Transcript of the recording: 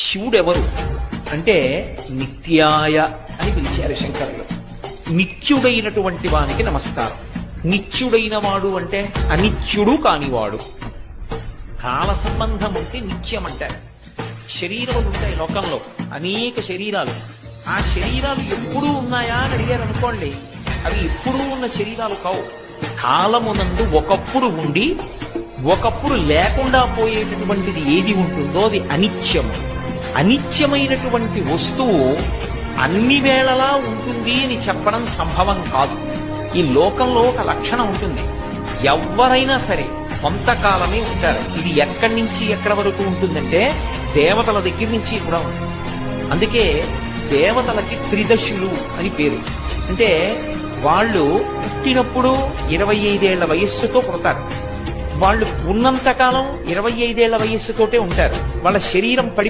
శివుడెవరు అంటే నిత్యాయ అని పిలిచారు శంకరులు. నిత్యుడైనటువంటి వానికి నమస్కారం. నిత్యుడైన వాడు అంటే అనిత్యుడు కానివాడు. కాల సంబంధం ఉంటే నిత్యం అంటారు. శరీరములు ఉంటాయి లోకంలో, అనేక శరీరాలు. ఆ శరీరాలు ఎప్పుడూ ఉన్నాయా అని అడిగారు అనుకోండి, అవి ఎప్పుడూ ఉన్న శరీరాలు కావు. కాలమునందు ఒకప్పుడు ఉండి ఒకప్పుడు లేకుండా పోయేటటువంటిది ఏది ఉంటుందో అది అనిత్యము. అనిత్యమైనటువంటి వస్తువు అన్ని వేళలా ఉంటుంది అని చెప్పడం సంభవం కాదు. ఈ లోకంలో ఒక లక్షణం ఉంటుంది, ఎవరైనా సరే కొంతకాలమే ఉంటారు. ఇది ఎక్కడి నుంచి ఎక్కడి వరకు ఉంటుందంటే దేవతల దగ్గర నుంచి కూడా ఉంటుంది. అందుకే దేవతలకి త్రిదశులు అని పేరు. అంటే వాళ్ళు పుట్టినప్పుడు 25 ఏళ్ల వయస్సుతో పుడతారు. వాళ్ళు ఉన్నంతకాలం 25 ఏళ్ల వయస్సుతోటే ఉంటారు. వాళ్ళ శరీరం పడి